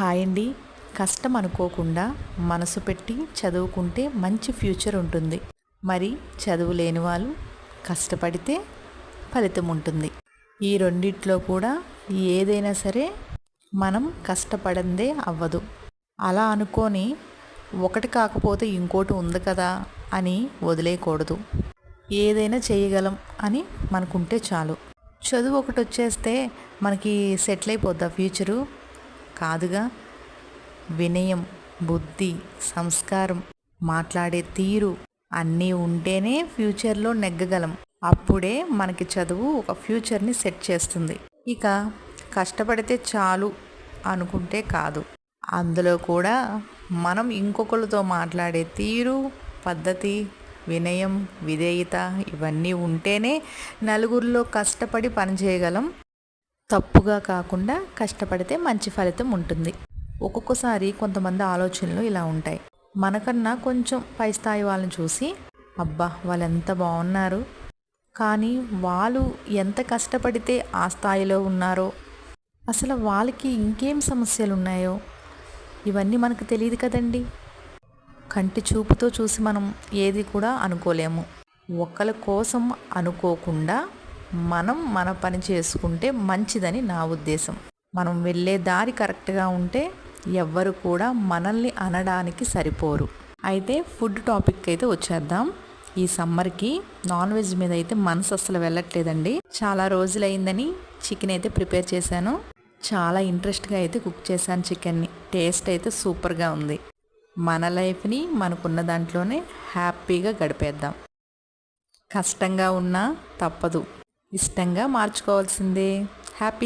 Hi అండి. కష్టం అనుకోకుండా మనసు పెట్టి చదువుకుంటే మంచి ఫ్యూచర్ ఉంటుంది. మరి చదువు లేని వాళ్ళు కష్టపడితే ఫలితం ఉంటుంది. ఈ రెండిట్లో కూడా ఏదైనా సరే మనం కష్టపడందే అవ్వదు. అలా అనుకొని ఒకటి కాకపోతే ఇంకోటి ఉంది కదా అని వదిలేయకూడదు. ఏదైనా చేయగలం అని మనకుంటే చాలు. చదువు ఒకటి వచ్చేస్తే మనకి సెటిల్ అయిపోద్దా ఫ్యూచరు? కాదుగా. వినయం, బుద్ధి, సంస్కారం, మాట్లాడే తీరు అన్నీ ఉంటేనే ఫ్యూచర్లో నెగ్గగలం. అప్పుడే మనకి చదువు ఒక ఫ్యూచర్ని సెట్ చేస్తుంది. ఇక కష్టపడితే చాలు అనుకుంటే కాదు. అందులో కూడా మనం ఇంకొకరితో మాట్లాడే తీరు, పద్ధతి, వినయం, విధేయత ఇవన్నీ ఉంటేనే నలుగురిలో కష్టపడి పనిచేయగలం. తప్పుగా కాకుండా కష్టపడితే మంచి ఫలితం ఉంటుంది. ఒక్కొక్కసారి కొంతమంది ఆలోచనలు ఇలా ఉంటాయి. మనకన్నా కొంచెం పై స్థాయి వాళ్ళని చూసి అబ్బా వాళ్ళు ఎంత బాగున్నారు, కానీ వాళ్ళు ఎంత కష్టపడితే ఆ స్థాయిలో ఉన్నారో, అసలు వాళ్ళకి ఇంకేం సమస్యలు ఉన్నాయో ఇవన్నీ మనకు తెలియదు కదండి. కంటి చూపుతో చూసి మనం ఏది కూడా అనుకోలేము. ఒకరి కోసం అనుకోకుండా మనం మన పని చేసుకుంటే మంచిదని నా ఉద్దేశం. మనం వెళ్ళే దారి కరెక్ట్గా ఉంటే ఎవ్వరు కూడా మనల్ని అనడానికి సరిపోరు. అయితే ఫుడ్ టాపిక్ అయితే వచ్చేద్దాం. ఈ సమ్మర్కి నాన్ వెజ్ మీద అయితే మనసు అసలు వెళ్ళట్లేదండి. చాలా రోజులైందని చికెన్ అయితే ప్రిపేర్ చేశాను. చాలా ఇంట్రెస్ట్గా అయితే కుక్ చేశాను చికెన్ని. టేస్ట్ అయితే సూపర్గా ఉంది. మన లైఫ్ని మనకున్న దాంట్లోనే హ్యాపీగా గడిపేద్దాం. కష్టంగా ఉన్నా తప్పదు, ఇష్టంగా మార్చుకోవాల్సిందే. హ్యాపీ